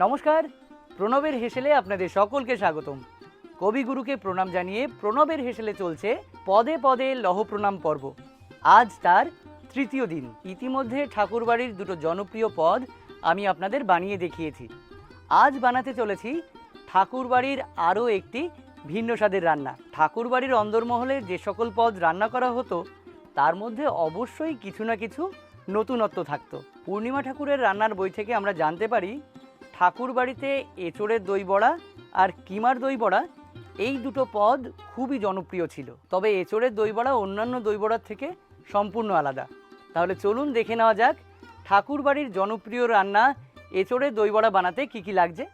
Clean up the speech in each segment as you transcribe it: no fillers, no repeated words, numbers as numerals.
নমস্কার, প্রণবের হেসেলে আপনাদের সকলকে স্বাগতম। কবিগুরুকে প্রণাম জানিয়ে প্রণবের হেসেলে চলছে পদে পদে লহ প্রণাম পর্ব। আজ তার তৃতীয় দিন। ইতিমধ্যে ঠাকুরবাড়ির দুটো জনপ্রিয় পদ আমি আপনাদের বানিয়ে দেখিয়েছি। আজ বানাতে চলেছি ঠাকুরবাড়ির আরও একটি ভিন্ন স্বাদের রান্না। ঠাকুরবাড়ির অন্দরমহলে যে সকল পদ রান্না করা হতো তার মধ্যে অবশ্যই কিছু না কিছু নতুনত্ব থাকতো। পূর্ণিমা ঠাকুরের রান্নার বই থেকে আমরা জানতে পারি ঠাকুরবাড়িতে এঁচোড়ের দই বড়া আর কিমার দই বড়া এই দুটো পদ খুবই জনপ্রিয় ছিল। তবে এঁচোড়ের দই বড়া অন্যান্য দই বড়ার থেকে সম্পূর্ণ আলাদা। তাহলে চলুন দেখে নেওয়া যাক ঠাকুরবাড়ির জনপ্রিয় রান্না এঁচোড়ের দই বড়া বানাতে কী কী লাগছে।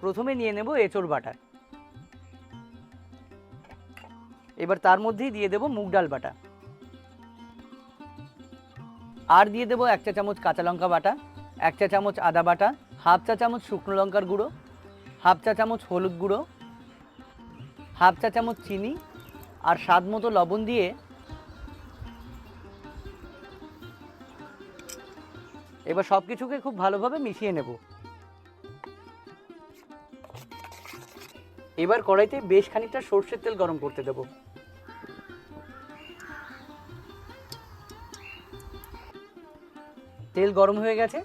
প্রথমে নিয়ে নেব এঁচোড় বাটা, এবার তার মধ্যেই দিয়ে দেব মুগ ডাল বাটা, আর দিয়ে দেব 1 চা চামচ কাঁচা লঙ্কা বাটা, 1 চা চামচ আদা বাটা, হাফ চা চামচ শুকনো লঙ্কার গুঁড়ো, হাফ চা চামচ হলুদ গুঁড়ো, হাফ চা চামচ চিনি আর স্বাদ মতো লবণ দিয়ে এবার সব কিছুকে খুব ভালোভাবে মিশিয়ে নেব। এবার কড়াইতে বেশ খানিকটা সর্ষের তেল গরম করতে দেব। তেল গরম হয়ে গেছে,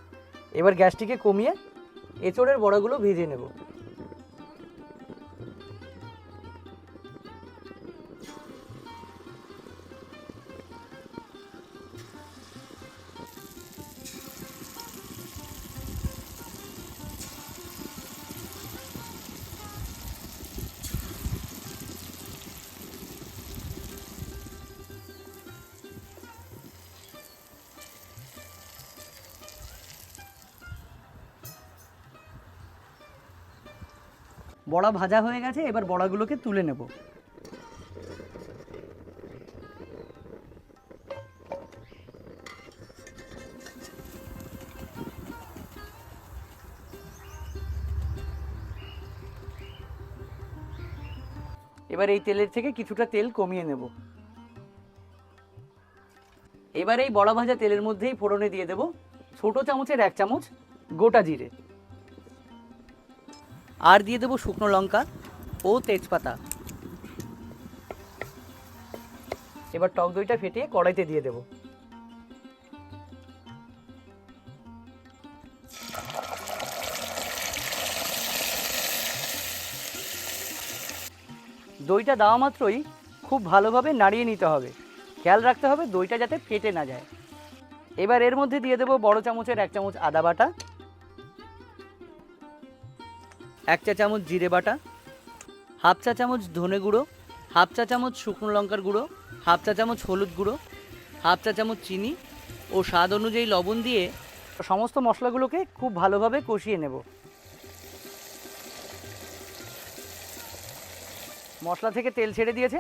এবার গ্যাসটিকে কমিয়ে এঁচোড়ের বড়াগুলো ভেজে নেব। বড়া ভাজা হয়ে গেছে, এবার বড়াগুলোকে তুলে নেব। এবার এই তেলের থেকে কিছুটা তেল কমিয়ে নেব। এবার এই বড়া ভাজা তেলের মধ্যেই ফোড়নে দিয়ে দেব ছোট চামচের 1 চামচ গোটা জিরে, আর দিয়ে দেব শুকনো লঙ্কা ও তেজপাতা। এবার টক দইটা ফেটিয়ে কড়াইতে দিয়ে দেব। দইটা দেওয়া মাত্রই খুব ভালোভাবে নাড়িয়ে নিতে হবে। খেয়াল রাখতে হবে দইটা যাতে ফেটে না যায়। এবার এর মধ্যে দিয়ে দেব বড় চামচের 1 চামচ আদা বাটা, 1 চা চামচ জিরে বাটা, হাফ চা চামচ ধনে গুঁড়ো, হাফ চা চামচ শুকনো লঙ্কার গুঁড়ো, হাফ চা চামচ হলুদ গুঁড়ো, হাফ চা চামচ চিনি ও স্বাদ অনুযায়ী লবণ দিয়ে সমস্ত মশলাগুলোকে খুব ভালোভাবে কষিয়ে নেব। মশলা থেকে তেল ছেড়ে দিয়েছে,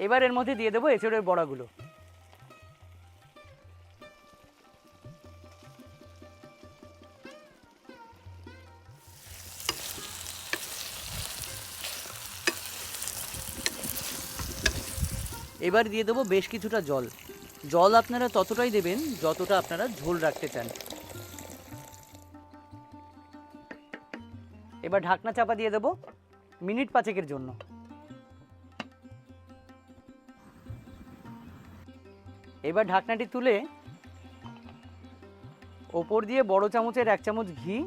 এবার এর মধ্যে দিয়ে দেবো এঁচোড়ের বড়াগুলো। এবার দিয়ে দেবো বেশ কিছুটা জল। জল আপনারা ততটাই দেবেন যতটা আপনারা ঝোল রাখতে চান। এবার ঢাকনা চাপা দিয়ে দেবো মিনিট 5 জন্য। এবার ঢাকনাটি তুলে ওপর দিয়ে বড় চামচের 1 চামচ ঘি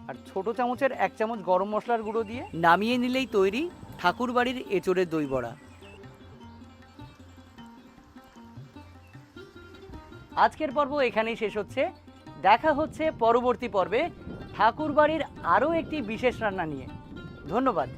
আর ছোট চামচের 1 চামচ গরম মশলার গুঁড়ো দিয়ে নামিয়ে নিলেই তৈরি ঠাকুরবাড়ির এঁচোড়ের দই বড়া। আজকের পর্ব এখানেই শেষ হচ্ছে। দেখা হচ্ছে পরবর্তী পর্বে ঠাকুরবাড়ির আরও একটি বিশেষ রান্না নিয়ে। ধন্যবাদ।